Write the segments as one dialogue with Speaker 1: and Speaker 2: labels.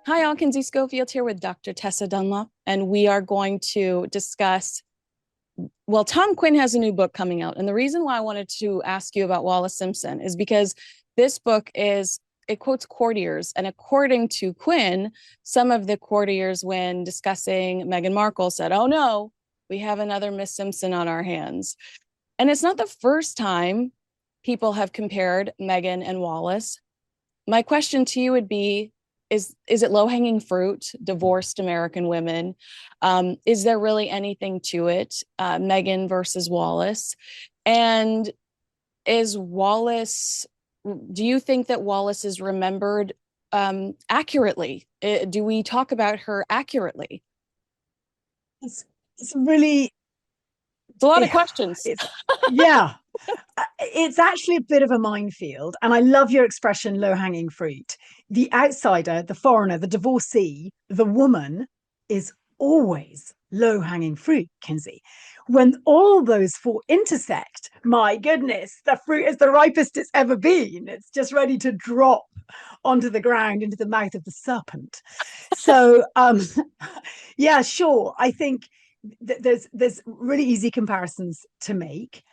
Speaker 1: Hi, all. Kinsey Schofield here with Dr. Tessa Dunlop, and we are going to discuss. Well, Tom Quinn has a new book coming out, and the reason why I wanted to ask you about Wallis Simpson is because this book it quotes courtiers, and according to Quinn, some of the courtiers, when discussing Meghan Markle, said, "Oh no, we have another Miss Simpson on our hands," and it's not the first time people have compared Meghan and Wallis. My question to you would be, is it low-hanging fruit, divorced American women? Is there really anything to it? Meghan versus Wallis. And is Wallis, do you think that Wallis is remembered accurately? Do we talk about her accurately?
Speaker 2: It's, it's really,
Speaker 1: It's a lot of
Speaker 2: yeah,
Speaker 1: questions.
Speaker 2: it's, yeah, it's actually a bit of a minefield. And I love your expression, low hanging fruit. The outsider, the foreigner, the divorcee, the woman is always low hanging fruit, Kinsey. When all those four intersect, my goodness, the fruit is the ripest it's ever been. It's just ready to drop onto the ground into the mouth of the serpent. So, yeah, sure. I think there's really easy comparisons to make.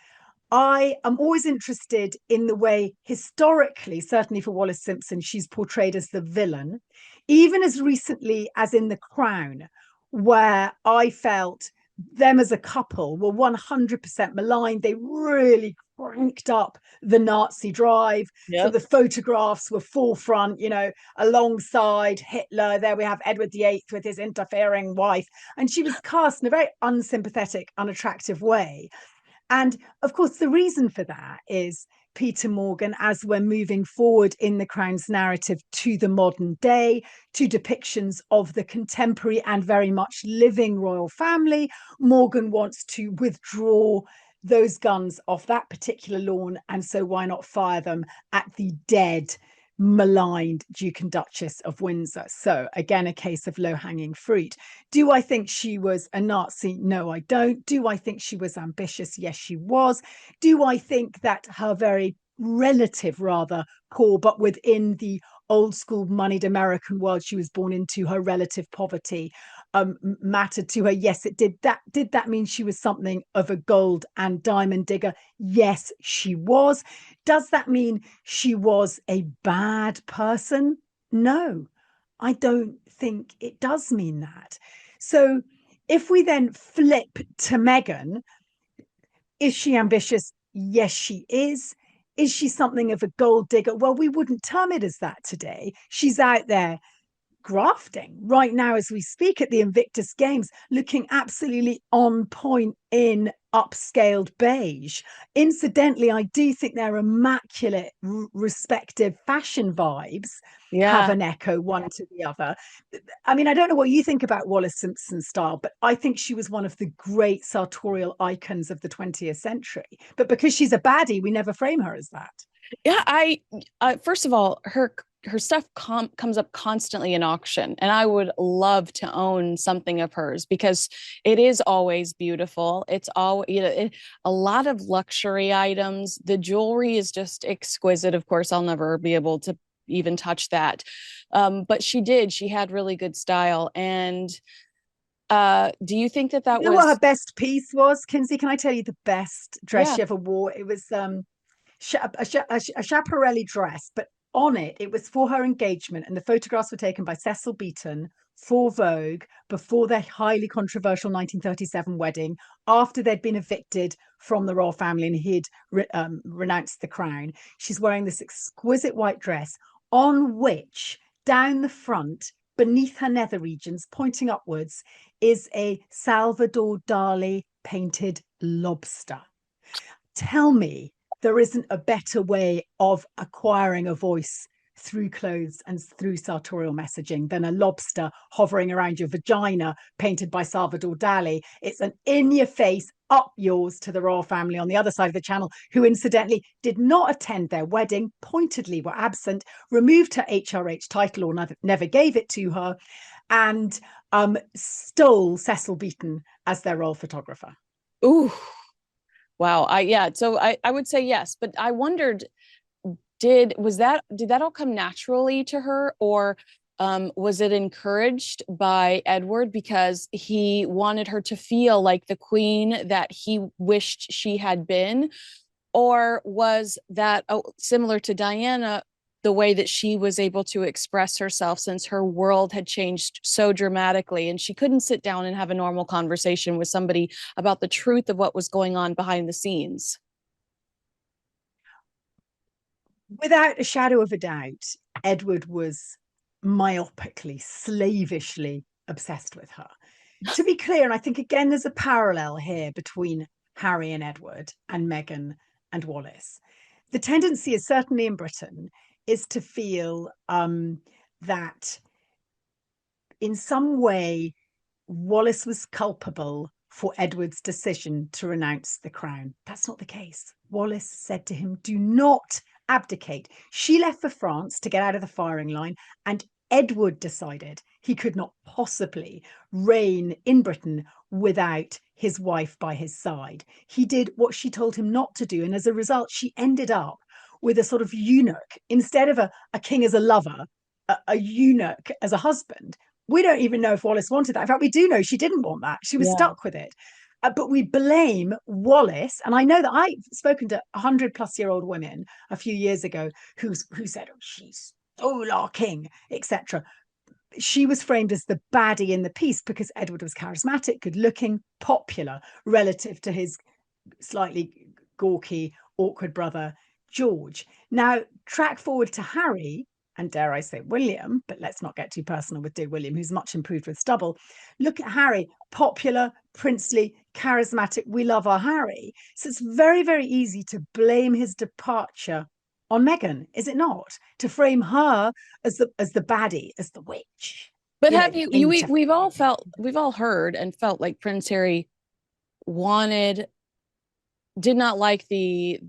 Speaker 2: I am always interested in the way, historically, certainly for Wallis Simpson, she's portrayed as the villain, even as recently as in The Crown, where I felt them as a couple were 100% maligned. They really cranked up the Nazi drive. So
Speaker 1: Yep.
Speaker 2: the photographs were forefront, alongside Hitler. There we have Edward VIII with his interfering wife. And she was cast in a very unsympathetic, unattractive way. And of course, the reason for that is Peter Morgan, as we're moving forward in the Crown's narrative to the modern day, to depictions of the contemporary and very much living royal family, Morgan wants to withdraw those guns off that particular lawn. And so why not fire them at the dead, maligned Duke and Duchess of Windsor? So again, a case of low hanging fruit. Do I think she was a Nazi? No, I don't. Do I think she was ambitious? Yes, she was. Do I think that her very relative, rather poor, but within the old school moneyed American world she was born into, her relative poverty mattered to her? Yes, it did. Did that mean she was something of a gold and diamond digger? Yes, she was. Does that mean she was a bad person? No, I don't think it does mean that. So if we then flip to Meghan, is she ambitious? Yes, she is. Is she something of a gold digger? Well, we wouldn't term it as that today. She's out there grafting right now as we speak at the Invictus Games, looking absolutely on point in upscaled beige. Incidentally, I do think their immaculate respective fashion vibes have
Speaker 1: Yeah.
Speaker 2: an echo one to the other. I mean, I don't know what you think about Wallis Simpson's style, but I think she was one of the great sartorial icons of the 20th century. But because she's a baddie, we never frame her as that.
Speaker 1: Yeah, first of all, her stuff comes up constantly in auction, and I would love to own something of hers because it is always beautiful. It's all, a lot of luxury items. The jewelry is just exquisite. Of course, I'll never be able to even touch that. But she had really good style. And do you think that
Speaker 2: You
Speaker 1: that
Speaker 2: know what her
Speaker 1: was,
Speaker 2: best piece was, Kinsey? Can I tell you the best dress
Speaker 1: yeah,
Speaker 2: she ever wore? It was a Schiaparelli dress, but on it, it was for her engagement, and the photographs were taken by Cecil Beaton for Vogue before their highly controversial 1937 wedding, after they'd been evicted from the royal family and he'd renounced the crown. She's wearing this exquisite white dress on which, down the front, beneath her nether regions, pointing upwards, is a Salvador Dali painted lobster. Tell me there isn't a better way of acquiring a voice through clothes and through sartorial messaging than a lobster hovering around your vagina painted by Salvador Dali. It's an in your face, up yours to the royal family on the other side of the channel, who incidentally did not attend their wedding, pointedly were absent, removed her HRH title or never gave it to her, and stole Cecil Beaton as their royal photographer.
Speaker 1: ooh, wow. Yeah, so I would say yes, but I wondered, did that all come naturally to her, or Was it encouraged by Edward because he wanted her to feel like the queen that he wished she had been? Or was that similar to Diana, the way that she was able to express herself since her world had changed so dramatically and she couldn't sit down and have a normal conversation with somebody about the truth of what was going on behind the scenes?
Speaker 2: Without a shadow of a doubt, Edward was myopically, slavishly obsessed with her. To be clear, and I think again there's a parallel here between Harry and Edward and Meghan and Wallis. The tendency is certainly in Britain is to feel that in some way Wallis was culpable for Edward's decision to renounce the crown. That's not the case. Wallis said to him, do not abdicate. She left for France to get out of the firing line, and Edward decided he could not possibly reign in Britain without his wife by his side. He did what she told him not to do, and as a result, she ended up with a sort of eunuch instead of a king as a lover, a eunuch as a husband. We don't even know if Wallis wanted that. In fact, we do know she didn't want that. She was stuck with it. But we blame Wallis. And I know that I've spoken to 100-plus-year-old women a few years ago who said, oh, she stole our king, etc. She was framed as the baddie in the piece because Edward was charismatic, good looking, popular relative to his slightly gawky, awkward brother, George. Now, track forward to Harry, and dare I say William, but let's not get too personal with dear William, who's much improved with stubble. Look at Harry, popular, princely, charismatic. We love our Harry. So it's very, very easy to blame his departure on Meghan, is it not? To frame her as the baddie, as the witch.
Speaker 1: But have we've all heard and felt like Prince Harry did not like the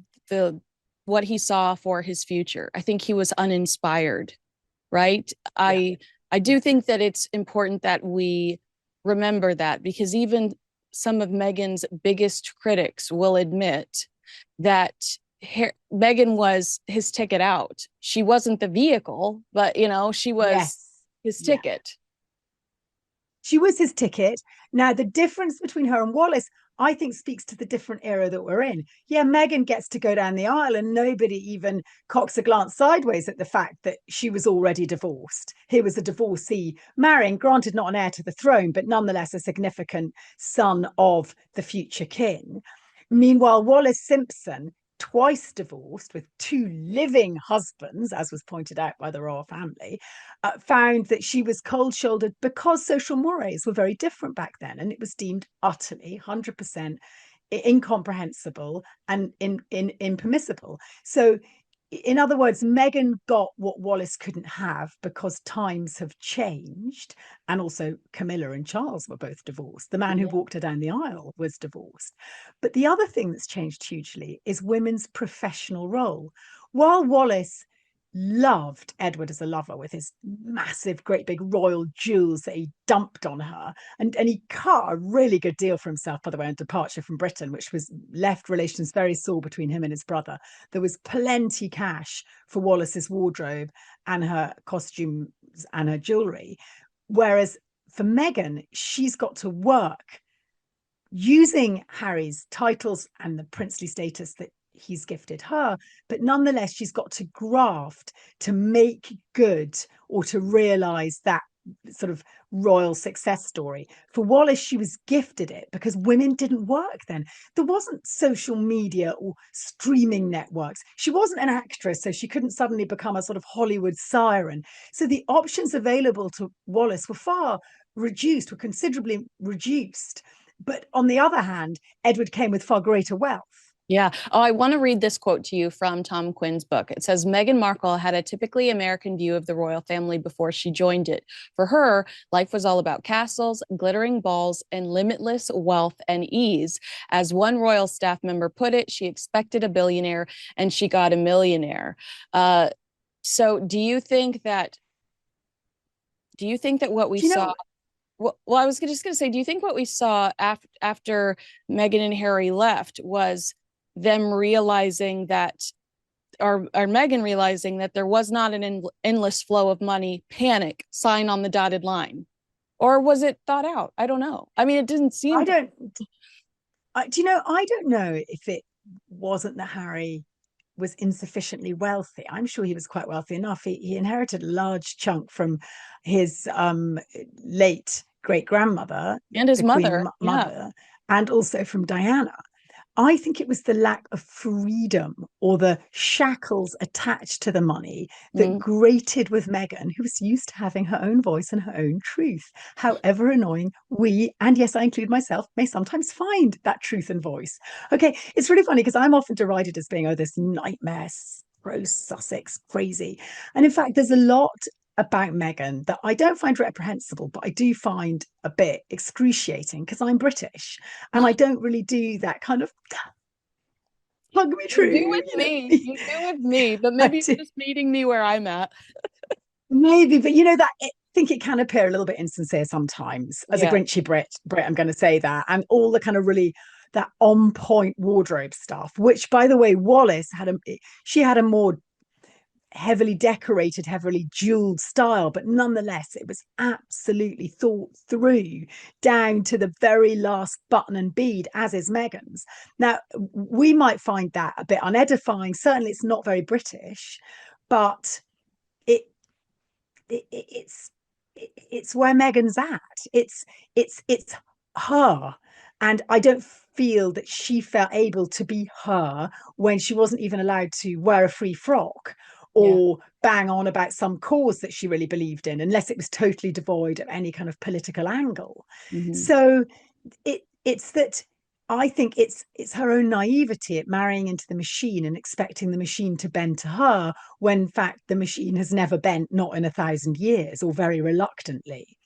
Speaker 1: what he saw for his future. I think he was uninspired, right? Yeah. I do think that it's important that we remember that, because even some of Meghan's biggest critics will admit that Meghan was his ticket out. She wasn't the vehicle, but she was his ticket.
Speaker 2: She was his ticket. Now, the difference between her and Wallis, I think, speaks to the different era that we're in. Yeah, Meghan gets to go down the aisle and nobody even cocks a glance sideways at the fact that she was already divorced. He was a divorcee, marrying, granted not an heir to the throne, but nonetheless a significant son of the future king. Meanwhile, Wallis Simpson, twice divorced with 2 living husbands, as was pointed out by the royal family, found that she was cold-shouldered because social mores were very different back then, and it was deemed utterly 100% incomprehensible and impermissible. So in other words, Meghan got what Wallis couldn't have because times have changed. And also Camilla and Charles were both divorced. The man who walked her down the aisle was divorced. But the other thing that's changed hugely is women's professional role. While Wallis loved Edward as a lover with his massive, great big royal jewels that he dumped on her, and he cut a really good deal for himself, by the way, on departure from Britain, which was left relations very sore between him and his brother. There was plenty cash for Wallis's wardrobe and her costumes and her jewelry, whereas for Meghan, she's got to work using Harry's titles and the princely status that he's gifted her, but nonetheless she's got to graft to make good or to realize that sort of royal success story. For Wallis, she was gifted it because women didn't work then. There wasn't social media or streaming networks. She wasn't an actress, so she couldn't suddenly become a sort of Hollywood siren. So the options available to Wallis were considerably reduced. But on the other hand, Edward came with far greater wealth.
Speaker 1: Yeah. Oh, I want to read this quote to you from Tom Quinn's book. It says, Meghan Markle had a typically American view of the royal family before she joined it. For her, life was all about castles, glittering balls, and limitless wealth and ease. As one royal staff member put it, she expected a billionaire and she got a millionaire. So do you think that what we saw? Well, I was just going to say, do you think what we saw after Meghan and Harry left was them realizing that or Meghan realizing that there was not an endless flow of money, panic, sign on the dotted line? Or was it thought out? I don't know. I mean, it didn't seem.
Speaker 2: I don't. Do you know? I don't know if it wasn't that Harry was insufficiently wealthy. I'm sure he was quite wealthy enough. He inherited a large chunk from his late great grandmother,
Speaker 1: And his
Speaker 2: the Queen
Speaker 1: mother. Yeah.
Speaker 2: Mother, and also from Diana. I think it was the lack of freedom or the shackles attached to the money that grated with Meghan, who was used to having her own voice and her own truth. However annoying we, and yes, I include myself, may sometimes find that truth and voice. Okay, it's really funny because I'm often derided as being, oh, this nightmare, gross Sussex crazy. And in fact, there's a lot about Meghan that I don't find reprehensible, but I do find a bit excruciating because I'm British and I don't really do that kind of hug me true.
Speaker 1: You do with me. You do with me, but maybe you're just meeting me where I'm at.
Speaker 2: Maybe, but you know that I think it can appear a little bit insincere sometimes as a grinchy Brit, I'm going to say that, and all the kind of really that on point wardrobe stuff, which by the way, Wallis had a more heavily decorated, heavily jeweled style, but nonetheless, it was absolutely thought through down to the very last button and bead, as is Meghan's. Now, we might find that a bit unedifying. Certainly, it's not very British, but it's where Meghan's at. It's her, and I don't feel that she felt able to be her when she wasn't even allowed to wear a free frock or bang on about some cause that she really believed in, unless it was totally devoid of any kind of political angle. So it's that I think it's her own naivety at marrying into the machine and expecting the machine to bend to her, when in fact the machine has never bent, not in 1,000 years, or very reluctantly.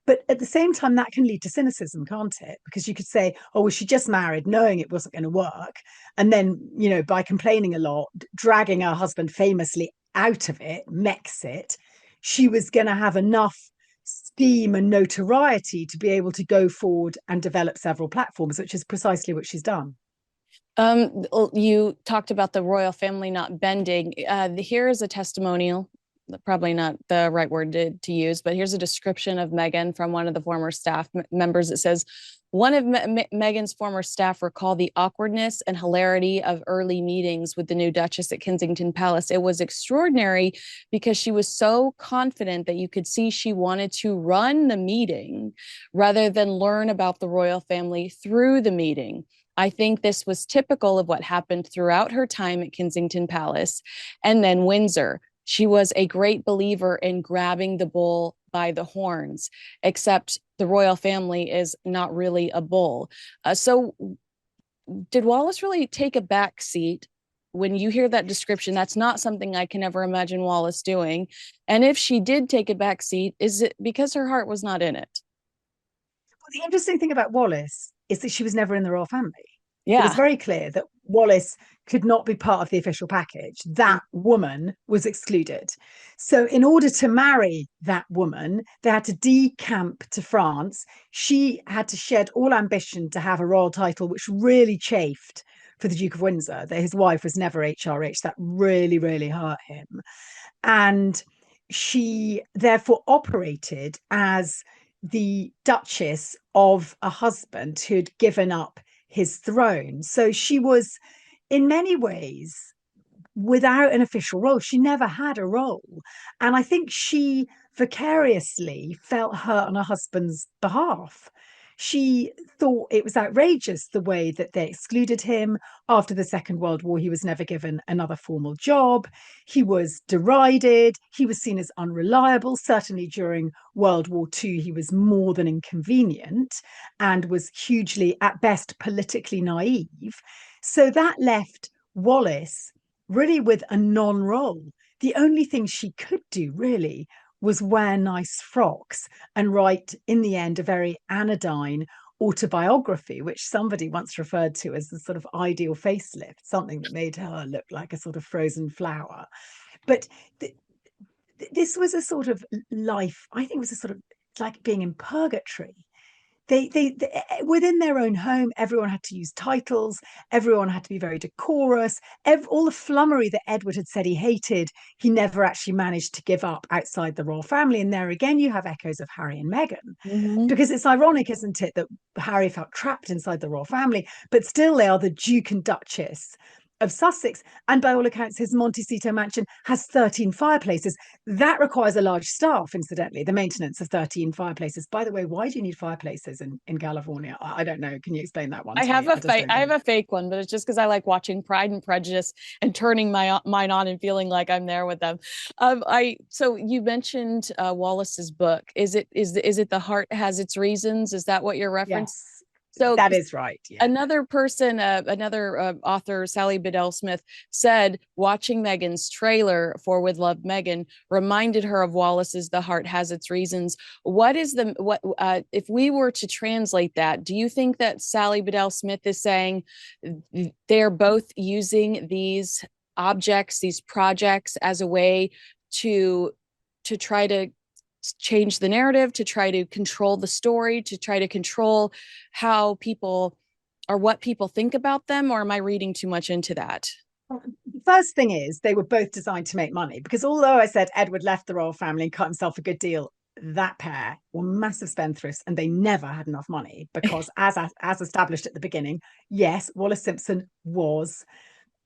Speaker 2: But at the same time, that can lead to cynicism, can't it? Because you could say, oh, well, she just married knowing it wasn't going to work. And then, you know, by complaining a lot, dragging her husband famously out of it, Mexit, she was going to have enough steam and notoriety to be able to go forward and develop several platforms, which is precisely what she's done.
Speaker 1: You talked about the royal family not bending. Here is a testimonial, probably not the right word to use, but here's a description of Meghan from one of the former staff members. It says, one of Meghan's former staff recalled the awkwardness and hilarity of early meetings with the new Duchess at Kensington Palace. It was extraordinary because she was so confident that you could see she wanted to run the meeting rather than learn about the royal family through the meeting. I think this was typical of what happened throughout her time at Kensington Palace and then Windsor. She was a great believer in grabbing the bull by the horns, except the royal family is not really a bull. So did Wallis really take a back seat? When you hear that description, that's not something I can ever imagine Wallis doing. And if she did take a back seat, is it because her heart was not in it?
Speaker 2: Well, the interesting thing about Wallis is that she was never in the royal family. It was
Speaker 1: Yeah.
Speaker 2: very clear that Wallis could not be part of the official package. That woman was excluded. So, in order to marry that woman, they had to decamp to France. She had to shed all ambition to have a royal title, which really chafed for the Duke of Windsor, that his wife was never HRH. That really, really hurt him. And she therefore operated as the Duchess of a husband who'd given up his throne. So she was, in many ways, without an official role. She never had a role. And I think she vicariously felt hurt on her husband's behalf. She thought it was outrageous the way that they excluded him. After the Second World War, he was never given another formal job. He was derided. He was seen as unreliable. Certainly during World War II, he was more than inconvenient and was hugely, at best, politically naive. So that left Wallis really with a non-role. The only thing she could do really was wear nice frocks and write, in the end, a very anodyne autobiography, which somebody once referred to as the sort of ideal facelift, something that made her look like a sort of frozen flower. But this was a sort of life, I think it was a sort of like being in purgatory. they within their own home, everyone had to use titles, everyone had to be very decorous. All the flummery that Edward had said he hated, he never actually managed to give up outside the royal family. And there again, you have echoes of Harry and Meghan.
Speaker 1: Mm-hmm.
Speaker 2: Because it's ironic, isn't it, that Harry felt trapped inside the royal family, but still they are the Duke and Duchess of Sussex. And by all accounts, his Montecito mansion has 13 fireplaces. That requires a large staff, incidentally, the maintenance of 13 fireplaces. By the way, why do you need fireplaces in California? I don't know. Can you explain that one
Speaker 1: I
Speaker 2: to
Speaker 1: have
Speaker 2: me?
Speaker 1: a
Speaker 2: I just
Speaker 1: fake
Speaker 2: don't
Speaker 1: I
Speaker 2: get
Speaker 1: have
Speaker 2: it.
Speaker 1: a fake one, but it's just because I like watching Pride and Prejudice and turning my mine on and feeling like I'm there with them. I so you mentioned Wallace's book. Is it The Heart Has Its Reasons? Is that what you're referencing?
Speaker 2: Yes,
Speaker 1: So
Speaker 2: that is right. Yeah.
Speaker 1: another person, another author, Sally Bedell Smith, said watching Meghan's trailer for With Love, Meghan reminded her of Wallace's The Heart Has Its Reasons. What is the what if we were to translate that? Do you think that Sally Bedell Smith is saying they're both using these objects, these projects, as a way to try to change the narrative, to try to control the story, to try to control how people or what people think about them? Or am I reading too much into that?
Speaker 2: The first thing is they were both designed to make money, because although I said Edward left the royal family and cut himself a good deal, that pair were massive spendthrifts and they never had enough money because, as established at the beginning, yes, Wallis Simpson was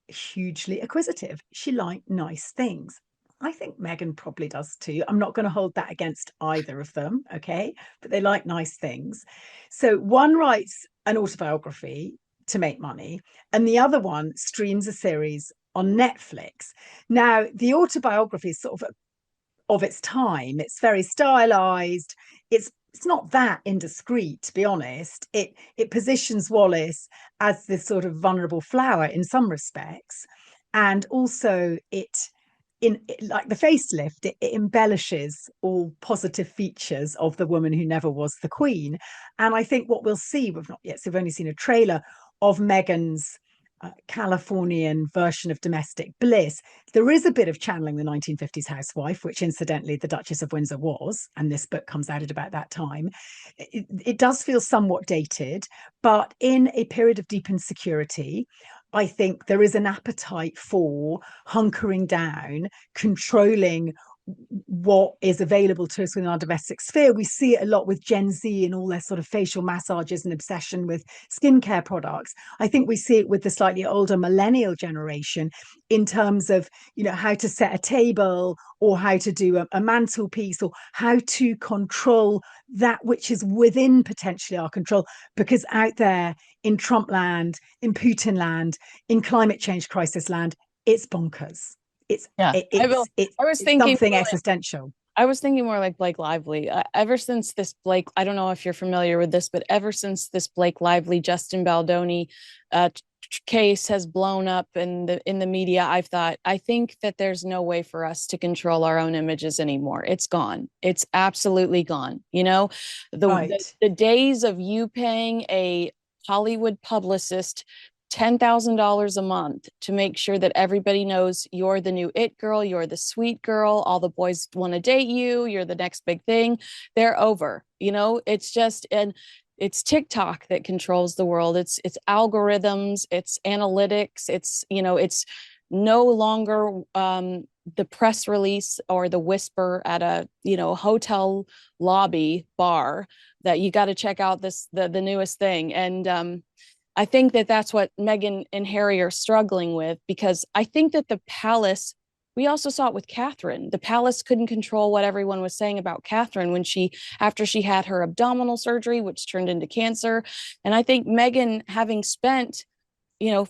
Speaker 2: hugely acquisitive. She liked nice things. I think Meghan probably does too. I'm not going to hold that against either of them, okay? But they like nice things. So one writes an autobiography to make money, and the other one streams a series on Netflix. Now, the autobiography is sort of its time. It's very stylized. It's not that indiscreet, to be honest. It positions Wallis as this sort of vulnerable flower in some respects, and also like the facelift, it embellishes all positive features of the woman who never was the queen. And I think what we'll see, we've not yet, so we've only seen a trailer of Meghan's Californian version of domestic bliss. There is a bit of channeling the 1950s housewife, which incidentally the Duchess of Windsor was, and this book comes out at about that time. It does feel somewhat dated, but in a period of deep insecurity, I think there is an appetite for hunkering down, controlling what is available to us within our domestic sphere. We see it a lot with Gen Z and all their sort of facial massages and obsession with skincare products. I think we see it with the slightly older millennial generation in terms of, how to set a table or how to do a mantelpiece or how to control that which is within potentially our control. Because out there in Trump land, in Putin land, in climate change crisis land, it's bonkers. It's
Speaker 1: Yeah,
Speaker 2: it,
Speaker 1: I will.
Speaker 2: it's
Speaker 1: I was
Speaker 2: it's
Speaker 1: thinking
Speaker 2: something
Speaker 1: more like
Speaker 2: existential.
Speaker 1: I was thinking more like Blake Lively. Ever since this Blake, I don't know if you're familiar with this, but ever since this Blake Lively, Justin Baldoni case has blown up in the media, I think that there's no way for us to control our own images anymore. It's gone. It's absolutely gone.
Speaker 2: Right.
Speaker 1: The days of you paying a Hollywood publicist $10,000 a month to make sure that everybody knows you're the new it girl, you're the sweet girl, all the boys want to date you, you're the next big thing. They're over. It's just, and it's TikTok that controls the world. It's algorithms, it's analytics, it's no longer the press release or the whisper at a hotel lobby bar that you got to check out the newest thing. And I think that that's what Meghan and Harry are struggling with, because I think that the palace, we also saw it with Catherine. The palace couldn't control what everyone was saying about Catherine after she had her abdominal surgery, which turned into cancer. And I think Meghan, having spent, you know,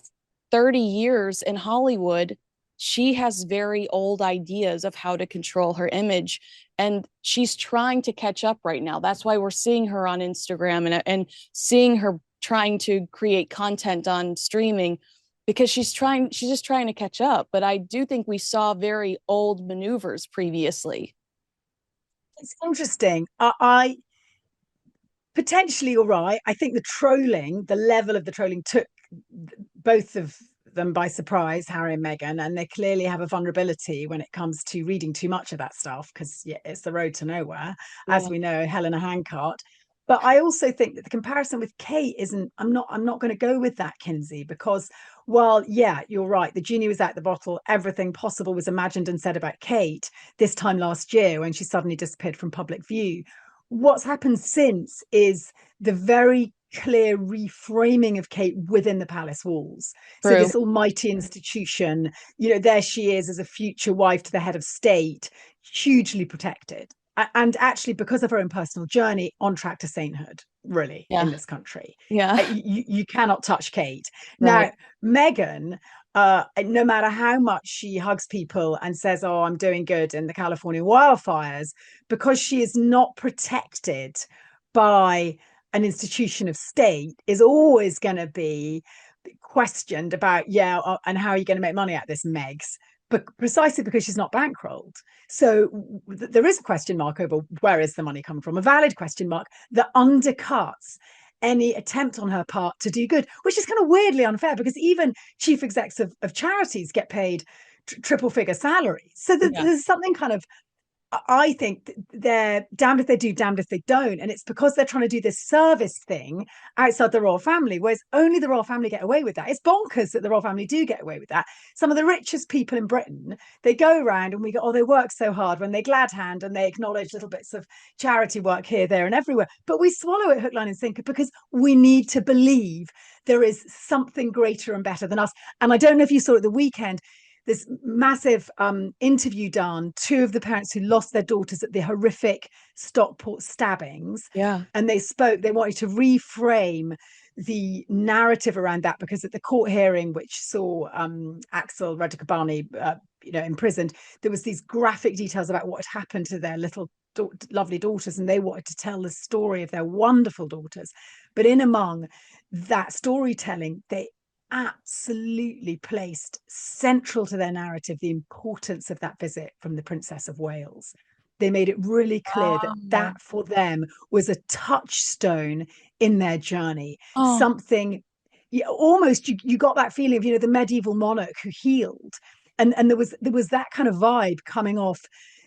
Speaker 1: 30 years in Hollywood, she has very old ideas of how to control her image. And she's trying to catch up right now. That's why we're seeing her on Instagram and seeing her trying to create content on streaming, because she's just trying to catch up. But I do think we saw very old maneuvers previously.
Speaker 2: It's interesting. I potentially you're right. I think the level of the trolling took both of them by surprise, Harry and Meghan, and they clearly have a vulnerability when it comes to reading too much of that stuff, because it's the road to nowhere. As
Speaker 1: Yeah.
Speaker 2: we know, Helena Handcart But I also think that the comparison with Kate isn't, I'm not going to go with that, Kinsey, because while, yeah, you're right, the genie was out the bottle, everything possible was imagined and said about Kate this time last year when she suddenly disappeared from public view. What's happened since is the very clear reframing of Kate within the palace walls. So
Speaker 1: True.
Speaker 2: this almighty institution, there she is as a future wife to the head of state, hugely protected, and actually because of her own personal journey on track to sainthood, really, in
Speaker 1: Yeah.
Speaker 2: this country.
Speaker 1: Yeah.
Speaker 2: You cannot touch Kate.
Speaker 1: Right.
Speaker 2: Now, Meghan, no matter how much she hugs people and says, oh, I'm doing good in the California wildfires, because she is not protected by an institution of state, is always going to be questioned about, and how are you going to make money out of this, Megs? But precisely because she's not bankrolled. So there is a question mark over where is the money coming from, a valid question mark that undercuts any attempt on her part to do good, which is kind of weirdly unfair because even chief execs of charities get paid triple figure salaries. So
Speaker 1: Yeah.
Speaker 2: there's something kind of, I think they're damned if they do, damned if they don't. And it's because they're trying to do this service thing outside the royal family, whereas only the royal family get away with that. It's bonkers that the royal family do get away with that. Some of the richest people in Britain, they go around and we go, oh, they work so hard, when they glad hand and they acknowledge little bits of charity work here, there, and everywhere. But we swallow it hook, line, and sinker because we need to believe there is something greater and better than us. And I don't know if you saw at the weekend, this massive interview done, two of the parents who lost their daughters at the horrific Stockport stabbings.
Speaker 1: Yeah.
Speaker 2: And they wanted to reframe the narrative around that, because at the court hearing, which saw Axel Radikabani, imprisoned, there was these graphic details about what had happened to their little lovely daughters, and they wanted to tell the story of their wonderful daughters. But in among that storytelling, they absolutely placed central to their narrative the importance of that visit from the Princess of Wales. They made it really clear that
Speaker 1: Oh.
Speaker 2: for them was a touchstone in their journey,
Speaker 1: Oh.
Speaker 2: something, almost you got that feeling of, the medieval monarch who healed, and there was that kind of vibe coming off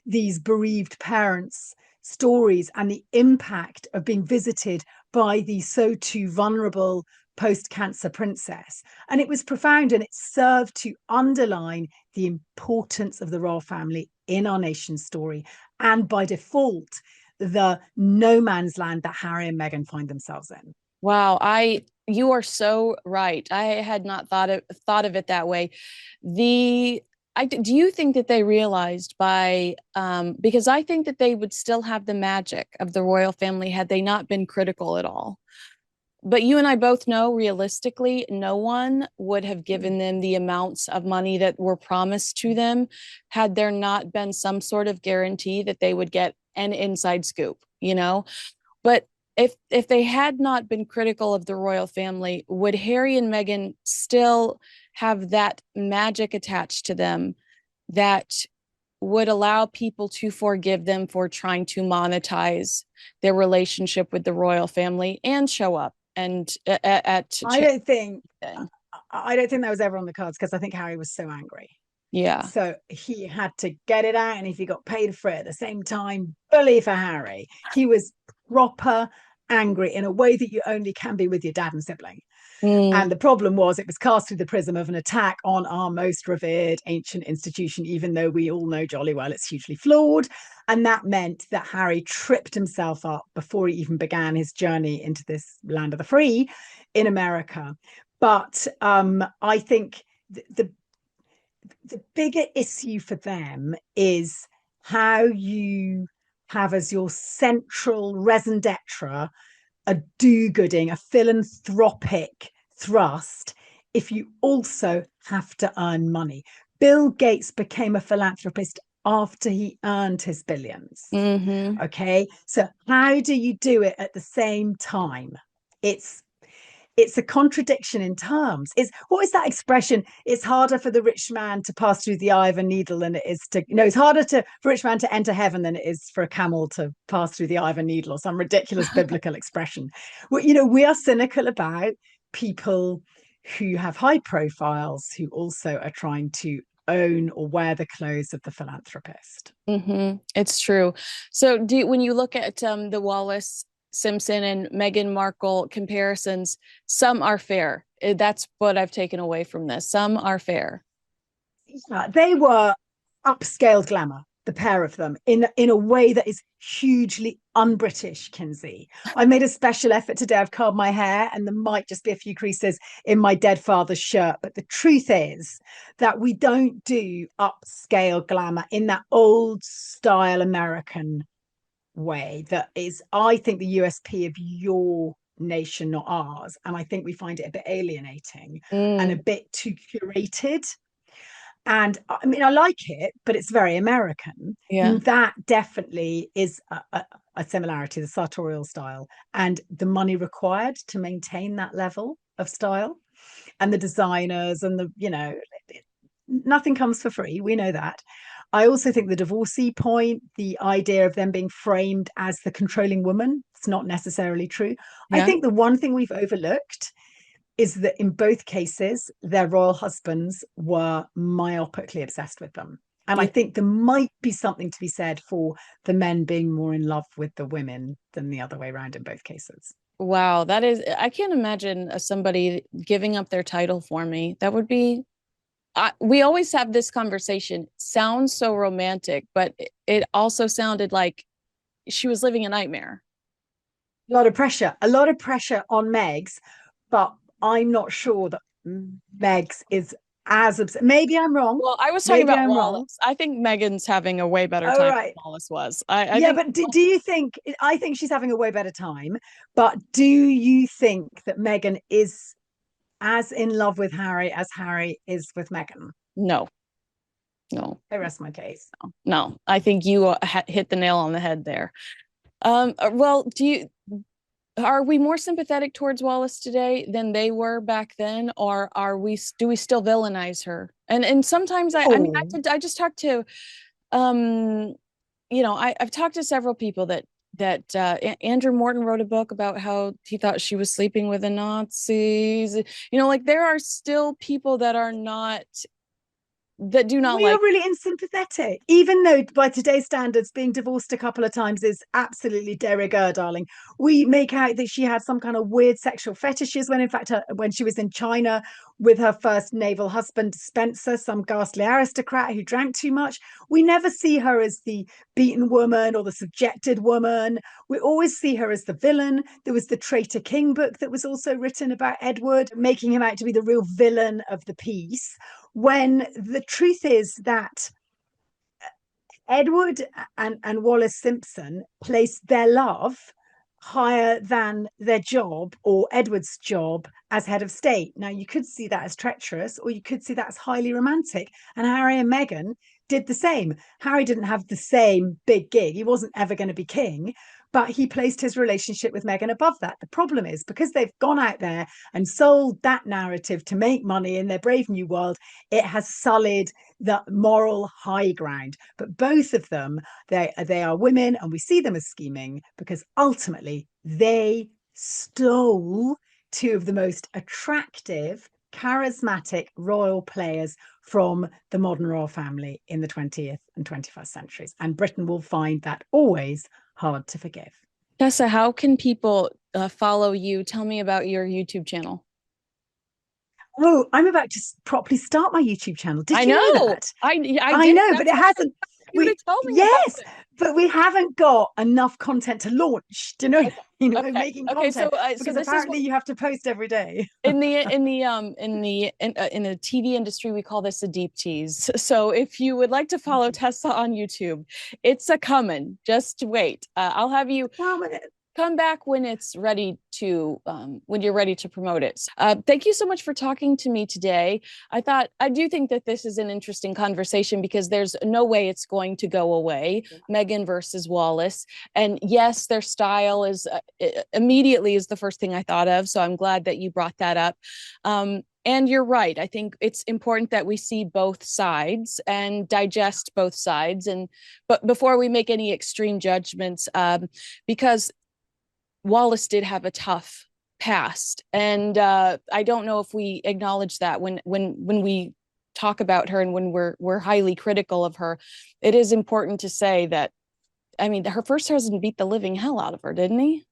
Speaker 2: these bereaved parents' stories and the impact of being visited by the so too vulnerable post-cancer princess. And it was profound, and it served to underline the importance of the royal family in our nation's story, and by default, the no man's land that Harry and Meghan find themselves in.
Speaker 1: Wow, you are so right. I had not thought of it that way. Do you think that they realized because I think that they would still have the magic of the royal family had they not been critical at all. But you and I both know realistically, no one would have given them the amounts of money that were promised to them had there not been some sort of guarantee that they would get an inside scoop, But if they had not been critical of the royal family, would Harry and Meghan still have that magic attached to them that would allow people to forgive them for trying to monetize their relationship with the royal family and show up and at
Speaker 2: I don't think
Speaker 1: thing?
Speaker 2: I don't think that was ever on the cards, because I think Harry was so angry.
Speaker 1: Yeah.
Speaker 2: So he had to get it out, and if he got paid for it at the same time, bully for Harry. He was proper angry in a way that you only can be with your dad and sibling.
Speaker 1: Mm.
Speaker 2: And the problem was, it was cast through the prism of an attack on our most revered ancient institution, even though we all know jolly well it's hugely flawed. And that meant that Harry tripped himself up before he even began his journey into this land of the free in America. But I think the bigger issue for them is how you have as your central raison d'etre a do-gooding, a philanthropic thrust, if you also have to earn money. Bill Gates became a philanthropist after he earned his billions.
Speaker 1: Mm-hmm.
Speaker 2: Okay, so how do you do it at the same time? It's a contradiction in terms. What is that expression? It's harder for the rich man to pass through the eye of a needle than it is to, it's harder for a rich man to enter heaven than it is for a camel to pass through the eye of a needle, or some ridiculous biblical expression. We are cynical about people who have high profiles, who also are trying to own or wear the clothes of the philanthropist.
Speaker 1: Mm-hmm. It's true. So when you look at the Wallis Simpson and Meghan Markle comparisons, some are fair. That's what I've taken away from this. Some are fair.
Speaker 2: Yeah, they were upscale glamour, the pair of them, in a way that is hugely un-British, Kinsey. I made a special effort today. I've curled my hair and there might just be a few creases in my dead father's shirt. But the truth is that we don't do upscale glamour in that old style American way that is, I think, the USP of your nation, not ours. And I think we find it a bit alienating and a bit too curated. And I mean, I like it, but it's very American.
Speaker 1: Yeah.
Speaker 2: And that definitely is a similarity, the sartorial style and the money required to maintain that level of style, and the designers and the, nothing comes for free. We know that. I also think the divorcee point, the idea of them being framed as the controlling woman, it's not necessarily true. I think the one thing we've overlooked is that in both cases, their royal husbands were myopically obsessed with them. And I think there might be something to be said for the men being more in love with the women than the other way around in both cases.
Speaker 1: Wow, that is, I can't imagine somebody giving up their title for me. That would be, we always have this conversation. Sounds so romantic, but it also sounded like she was living a nightmare.
Speaker 2: A lot of pressure on Meg's, but I'm not sure that Meg's is as upset. Maybe I'm wrong.
Speaker 1: Well, I was talking
Speaker 2: Maybe
Speaker 1: about
Speaker 2: I'm wrong.
Speaker 1: Wallis. I think Meghan's having a way better
Speaker 2: Oh,
Speaker 1: time
Speaker 2: right.
Speaker 1: than Wallis was. I
Speaker 2: Yeah,
Speaker 1: think
Speaker 2: but do you think, I think she's having a way better time, but do you think that Meghan is as in love with Harry as Harry is with Meghan?
Speaker 1: no, no,
Speaker 2: I rest my case.
Speaker 1: no. I think you hit the nail on the head there. Well, are we more sympathetic towards Wallis today than they were back then, or do we still villainize her? And sometimes I mean,
Speaker 2: Oh,
Speaker 1: I just talked to, um, I've talked to several people that Andrew Morton wrote a book about how he thought she was sleeping with the Nazis. Like there are still people that do not
Speaker 2: we are
Speaker 1: like.
Speaker 2: really unsympathetic, even though by today's standards, being divorced a couple of times is absolutely de rigueur, darling. We make out that she had some kind of weird sexual fetishes when, in fact, when she was in China with her first naval husband, Spencer, some ghastly aristocrat who drank too much. We never see her as the beaten woman or the subjected woman. We always see her as the villain. There was the Traitor King book that was also written about Edward, making him out to be the real villain of the piece, when the truth is that Edward and Wallis Simpson placed their love higher than their job or Edward's job as head of state. Now, you could see that as treacherous, or you could see that as highly romantic. And Harry and Meghan did the same. Harry didn't have the same big gig. He wasn't ever going to be king, but he placed his relationship with Meghan above that. The problem is because they've gone out there and sold that narrative to make money in their brave new world, it has sullied the moral high ground. But both of them, they are women, and we see them as scheming because ultimately they stole two of the most attractive, charismatic royal players from the modern royal family in the 20th and 21st centuries. And Britain will find that always hard to forgive.
Speaker 1: Tessa, how can people follow you? Tell me about your YouTube channel.
Speaker 2: Oh, I'm about to properly start my YouTube channel. Did
Speaker 1: I
Speaker 2: you know
Speaker 1: know.
Speaker 2: that?
Speaker 1: I
Speaker 2: I
Speaker 1: did.
Speaker 2: know, but
Speaker 1: That's
Speaker 2: it
Speaker 1: why
Speaker 2: hasn't.
Speaker 1: you would
Speaker 2: We
Speaker 1: have told me about
Speaker 2: yes,
Speaker 1: it.
Speaker 2: but we haven't got enough content to launch. Do you know?
Speaker 1: Okay.
Speaker 2: Making
Speaker 1: Okay. So,
Speaker 2: content
Speaker 1: so
Speaker 2: because
Speaker 1: this is
Speaker 2: apparently
Speaker 1: what
Speaker 2: you have to post every day.
Speaker 1: in the TV industry we call this a deep tease. So if you would like to follow Tessa on YouTube, it's a coming. Just wait. I'll have you come back when it's ready to when you're ready to promote it. Thank you so much for talking to me today. I do think that this is an interesting conversation because there's no way it's going to go away. Meghan versus Wallis, and yes, their style is immediately is the first thing I thought of. So I'm glad that you brought that up. And you're right. I think it's important that we see both sides and digest both sides, but before we make any extreme judgments, because Wallis did have a tough past, and I don't know if we acknowledge that when we talk about her and when we're highly critical of her. It is important to say that, I mean, her first husband beat the living hell out of her, didn't he?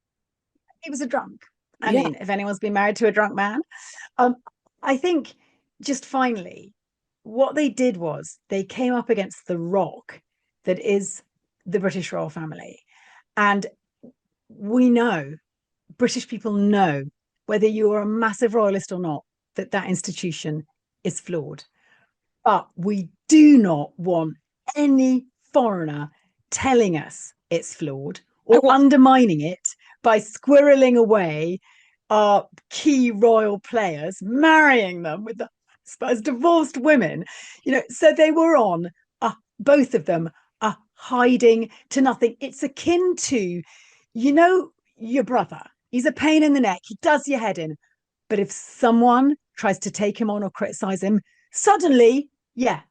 Speaker 2: he was a drunk. I
Speaker 1: Yeah.
Speaker 2: mean, if anyone's been married to a drunk man. I think just finally, what they did was they came up against the rock that is the British royal family. And we know, British people know, whether you're a massive royalist or not, that that institution is flawed. But we do not want any foreigner telling us it's flawed or undermining it by squirreling away our key royal players, marrying them with the as divorced women. So they were on both of them hiding to nothing. It's akin to, your brother. He's a pain in the neck. He does your head in. But if someone tries to take him on or criticize him, suddenly, yeah,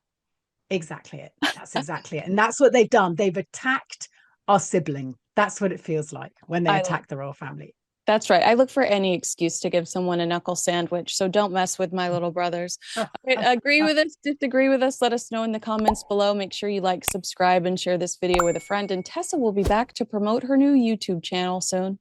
Speaker 2: exactly it. That's exactly it. And that's what they've done. They've attacked our sibling. That's what it feels like when they attack the royal family.
Speaker 1: That's right. I look for any excuse to give someone a knuckle sandwich. So don't mess with my little brothers. Agree with us, disagree with us. Let us know in the comments below. Make sure you like, subscribe, and share this video with a friend. And Tessa will be back to promote her new YouTube channel soon.